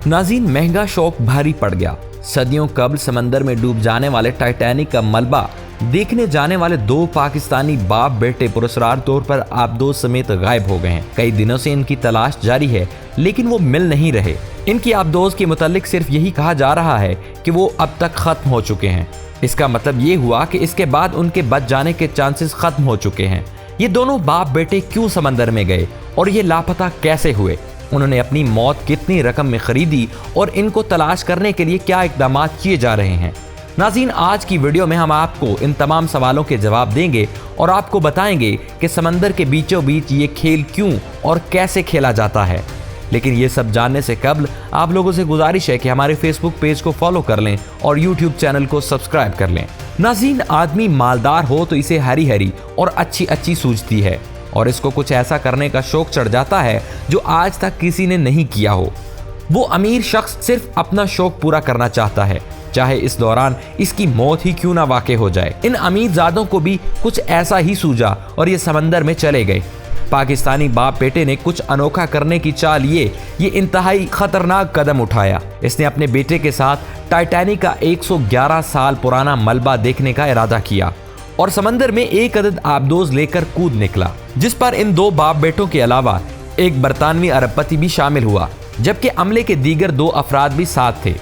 नाज़रीन, महंगा शौक भारी पड़ गया। सदियों कबल समंदर में डूब जाने वाले टाइटैनिक का मलबा देखने जाने वाले दो पाकिस्तानी बाप बेटे पुरस्कार तौर पर आबदोज समेत गायब हो गए हैं। कई दिनों से इनकी तलाश जारी है, लेकिन वो मिल नहीं रहे। इनकी आबदोज के मुतालिक सिर्फ यही कहा जा रहा है कि वो अब तक खत्म हो चुके हैं। इसका मतलब ये हुआ कि इसके बाद उनके बच जाने के चांसेस खत्म हो चुके हैं। ये दोनों बाप बेटे क्यों समंदर में गए और ये लापता कैसे हुए? उन्होंने अपनी मौत कितनी रकम में खरीदी और इनको तलाश करने के लिए क्या इकदाम किए जा रहे हैं? नाज़रीन, आज की वीडियो में हम आपको इन तमाम सवालों के जवाब देंगे और आपको बताएंगे कि समंदर के बीचों बीच ये खेल क्यों और कैसे खेला जाता है। लेकिन ये सब जानने से कबल आप लोगों से गुजारिश है कि हमारे फेसबुक पेज को फॉलो कर लें और यूट्यूब चैनल को सब्सक्राइब कर लें। नाज़रीन, आदमी मालदार हो तो इसे हरी हरी और अच्छी अच्छी सूझती है और इसको कुछ ऐसा करने का शौक चढ़ जाता है जो आज तक किसी ने नहीं किया हो। वो अमीर शख्स सिर्फ अपना शौक पूरा करना चाहता है, चाहे इस दौरान इसकी मौत ही क्यों ना वाक़ हो जाए। इन अमीरजादों को भी कुछ ऐसा ही सूझा और ये समंदर में चले गए। पाकिस्तानी बाप बेटे ने कुछ अनोखा करने की चाल लिए ये इंतहाई खतरनाक कदम उठाया। इसने अपने बेटे के साथ टाइटैनिक का 111 साल पुराना मलबा देखने का इरादा किया और समंदर में एक अदद आबदोज लेकर कूद निकला, जिस पर इन दो बाप बेटों के अलावा एक बरतानवी अरबपति भी शामिल हुआ, जबकि अमले के दीगर दो अफराद भी साथ थे।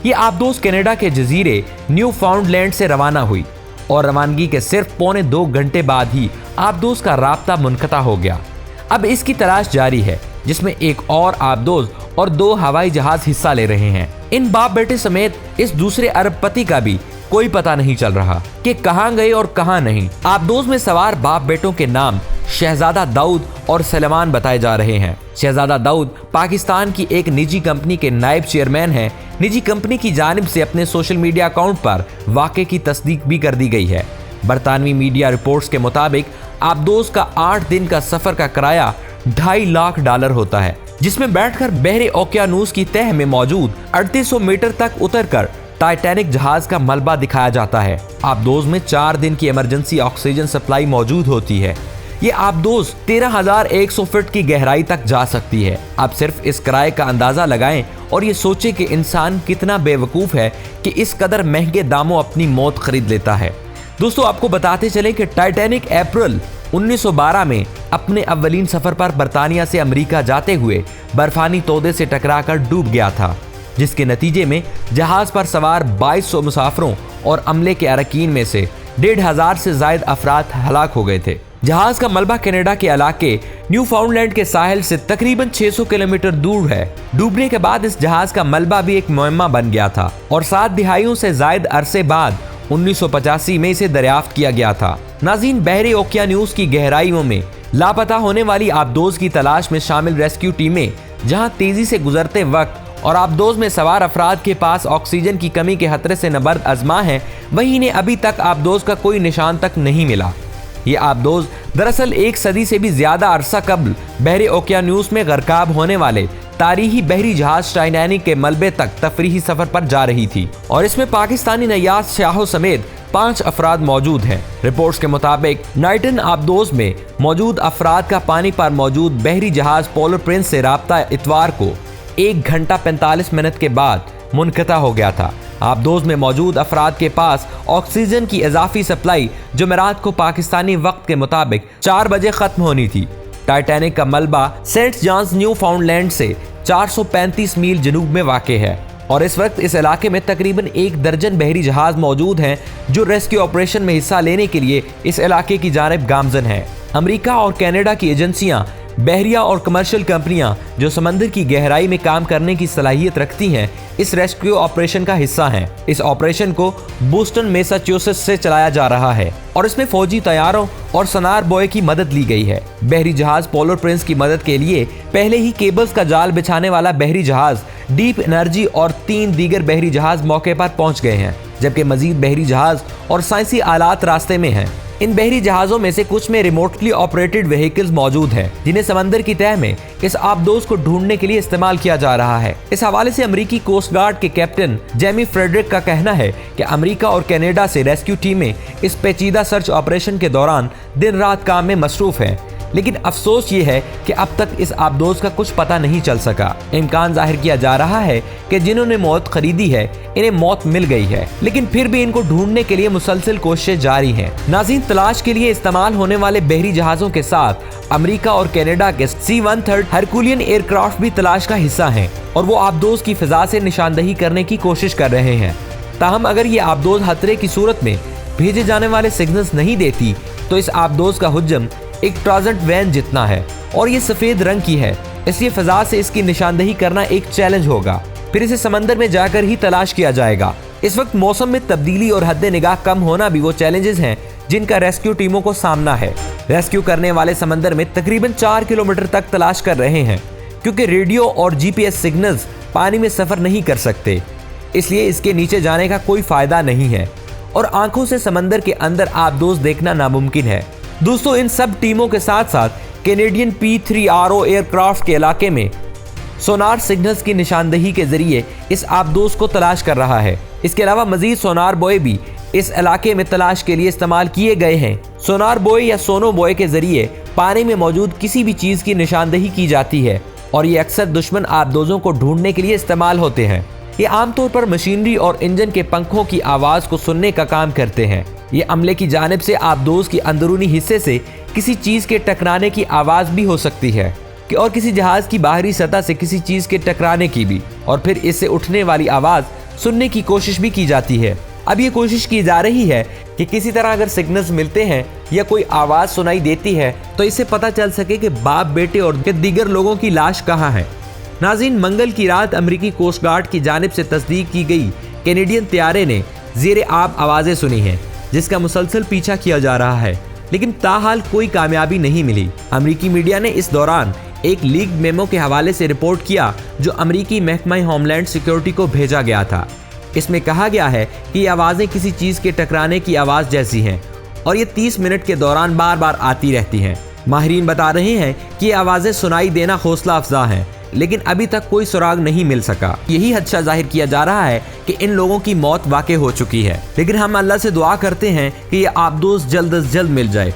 ये आबदोज कनाडा के जजीरे न्यू फाउंडलैंड से रवाना हुई और रवानगी के सिर्फ पौने 2 घंटे बाद ही आबदोज का राब्ता मुनक़ता हो गया। अब इसकी तलाश जारी है, जिसमें एक और आबदोज और 2 हवाई जहाज हिस्सा ले रहे हैं। इन बाप बेटे समेत इस दूसरे अरबपति का भी कोई पता नहीं चल रहा कि कहां गए और कहां नहीं। आबदोज में सवार बाप बेटों के नाम शहजादा दाऊद और सलमान बताए जा रहे हैं। शहजादा दाऊद पाकिस्तान की एक निजी कंपनी के नायब चेयरमैन हैं। निजी कंपनी की जानिब से अपने सोशल मीडिया अकाउंट पर वाक़े की तस्दीक भी कर दी गई है। बरतानवी मीडिया रिपोर्ट्स के मुताबिक आबदोज का 8 दिन का सफर का किराया $2.5 लाख होता है, जिसमें बैठकर बहरे ओकियानूस की तह में मौजूद 3800 मीटर तक उतरकर टाइटैनिक जहाज का मलबा दिखाया जाता है। आबदोज में 4 दिन की इमरजेंसी ऑक्सीजन सप्लाई मौजूद होती है। ये आबदोज 13,100 फीट की गहराई तक जा सकती है। अब सिर्फ इस किराए का अंदाजा लगाएं और ये सोचें कि इंसान कितना बेवकूफ़ है कि इस कदर महंगे दामों अपनी मौत खरीद लेता है। दोस्तों, आपको बताते चलें कि टाइटैनिक अप्रैल 1912 में अपने अव्वलीन सफर पर बरतानिया से अमेरिका जाते हुए बर्फानी तोदे से टकराकर डूब गया था, जिसके नतीजे में जहाज पर सवार 2200 मुसाफिरों और अमले के अरकान में से 1,500 से ज्यादा अफराद हलाक हो गए थे। जहाज का मलबा कनाडा के इलाके न्यू फाउंडलैंड के साहिल से तकरीबन 600 किलोमीटर दूर है। डूबने के बाद इस जहाज का मलबा भी एक मुअम्मा बन गया था और 7 दिहाइयों से ज्यादा अरसे बाद 1985 में इसे दरियाफ्त किया गया था। नाज़रीन, बहरे ओकियानूस की गहराइयों में लापता होने वाली आबदोज की तलाश में शामिल रेस्क्यू टीमें जहां तेजी से गुजरते वक्त और आबदोज में सवार अफराद के पास ऑक्सीजन की कमी के खतरे से नबर्द आजमा है, वहीं इन्हें अभी तक आबदोज का कोई निशान तक नहीं मिला। ये आबदोज दरअसल 1 सदी से भी ज्यादा अरसा कबल बहरे ओकियानूस में गरकाब होने वाले तारीखी बहरी जहाज टाइटैनिक के मलबे तक तफरीही सफर पर जा रही थी और इसमें पाकिस्तानी नयाज शाहों समेत 5 अफराद मौजूद हैं। रिपोर्ट्स के मुताबिक नाइटन आबदोज में मौजूद अफराद का पानी पर मौजूद बहरी जहाज पोलर प्रिंस से राब्ता इतवार को 1 घंटा 45 मिनट के बाद मुनक़ता हो गया था। आबदोज में मौजूद अफराद के पास ऑक्सीजन की इजाफी सप्लाई जुमेरात को पाकिस्तानी वक्त के मुताबिक 4 बजे खत्म होनी थी। टाइटैनिक का मलबा सेंट जॉन्स न्यू फाउंडलैंड से 435 मील जनूब में वाक़े है और इस वक्त इस इलाके में तकरीबन 1 दर्जन बहरी जहाज मौजूद हैं जो रेस्क्यू ऑपरेशन में हिस्सा लेने के लिए इस इलाके की जानिब गामजन हैं। अमेरिका और कनाडा की एजेंसियां, बहरिया और कमर्शियल कंपनियां जो समंदर की गहराई में काम करने की सलाहियत रखती हैं, इस रेस्क्यू ऑपरेशन का हिस्सा हैं। इस ऑपरेशन को बोस्टन मैसाचुसेट्स से चलाया जा रहा है और इसमें फौजी तैयारों और सनार बॉय की मदद ली गई है। बहरी जहाज पोलर प्रिंस की मदद के लिए पहले ही केबल्स का जाल बिछाने वाला बहरी जहाज डीप एनर्जी और 3 दीगर बहरी जहाज मौके पर पहुंच गए हैं, जबकि मजीद बहरी जहाज और साइंसी आलात रास्ते में हैं। इन बहरी जहाजों में से कुछ में रिमोटली ऑपरेटेड व्हीकल्स मौजूद हैं, जिन्हें समंदर की तह में इस आबदोज को ढूंढने के लिए इस्तेमाल किया जा रहा है। इस हवाले से अमेरिकी कोस्ट गार्ड के कैप्टन जेमी फ्रेडरिक का कहना है कि अमेरिका और कनाडा से रेस्क्यू टीमें इस पेचीदा सर्च ऑपरेशन के दौरान दिन रात काम में मसरूफ हैं। लेकिन अफसोस ये है कि अब तक इस आबदोज का कुछ पता नहीं चल सका। इम्कान जाहिर किया जा रहा है कि जिन्होंने मौत खरीदी है इन्हें मौत मिल गई है, लेकिन फिर भी इनको ढूंढने के लिए मुसलसल कोशिशें जारी हैं। नाज़रीन, तलाश के लिए इस्तेमाल होने वाले बहरी जहाजों के साथ अमेरिका और कनाडा के C-130 हरकुलियन एयरक्राफ्ट भी तलाश का हिस्सा हैं और वो आबदोज की फिजा से निशानदही करने की कोशिश कर रहे हैं। ताहम अगर ये आबदोज खतरे की सूरत में भेजे जाने वाले सिग्नल्स नहीं देती तो इस आबदोज का हुज्जम एक ट्रांजिट वैन जितना है और ये सफेद रंग की है, इसलिए फिजा से इसकी निशानदही करना एक चैलेंज होगा। फिर इसे समंदर में जाकर ही तलाश किया जाएगा। इस वक्त मौसम में तब्दीली और हद निगाह कम होना भी वो चैलेंजेस हैं जिनका रेस्क्यू टीमों को सामना है। रेस्क्यू करने वाले समंदर में तकरीबन 4 किलोमीटर तक तलाश कर रहे हैं, क्योंकि रेडियो और GPS सिग्नल्स पानी में सफर नहीं कर सकते, इसलिए इसके नीचे जाने का कोई फायदा नहीं है और आंखों से समंदर के अंदर आबदोज देखना नामुमकिन है। दोस्तों, इन सब टीमों के साथ साथ कैनेडियन P-3RO एयरक्राफ्ट के इलाके में सोनार सिग्नल्स की निशानदही के जरिए इस आबदोज को तलाश कर रहा है। इसके अलावा मजीद सोनार बॉय भी इस इलाके में तलाश के लिए इस्तेमाल किए गए हैं। सोनार बॉय या सोनो बॉय के जरिए पानी में मौजूद किसी भी चीज की निशानदही की जाती है और ये अक्सर दुश्मन आबदोजों को ढूंढने के लिए इस्तेमाल होते हैं। ये आमतौर पर मशीनरी और इंजन के पंखों की आवाज को सुनने का काम करते हैं। ये अमले की जानिब से आबदोज की अंदरूनी हिस्से से किसी चीज के टकराने की आवाज भी हो सकती है और किसी जहाज की बाहरी सतह से किसी चीज के टकराने की भी, और फिर इससे उठने वाली आवाज सुनने की कोशिश भी की जाती है। अब ये कोशिश की जा रही है कि किसी तरह अगर सिग्नल्स मिलते हैं या कोई आवाज सुनाई देती है तो इससे पता चल सके कि बाप, बेटे और दीगर लोगों की लाश कहाँ है। नाज़रीन, मंगल की रात अमेरिकी कोस्ट गार्ड की जानिब से तस्दीक की गई कैनेडियन तैयारे ने ज़ेरे आब आवाज़ें सुनी हैं, जिसका मुसलसल पीछा किया जा रहा है, लेकिन ताहाल कोई कामयाबी नहीं मिली। अमेरिकी मीडिया ने इस दौरान एक लीक मेमो के हवाले से रिपोर्ट किया जो अमेरिकी महकमा होमलैंड सिक्योरिटी को भेजा गया था। इसमें कहा गया है कि ये आवाज़ें किसी चीज़ के टकराने की आवाज़ जैसी हैं और ये 30 मिनट के दौरान बार बार आती रहती हैं। माहिरीन बता रहे हैं कि ये आवाज़ें सुनाई देना हौसला अफजा हैं, लेकिन अभी तक कोई सुराग नहीं मिल सका। यही खदशा जाहिर किया जा रहा है कि इन लोगों की मौत वाक़ई हो चुकी है, लेकिन हम अल्लाह से दुआ करते हैं कि ये आबदोज जल्द अज जल्द मिल जाए।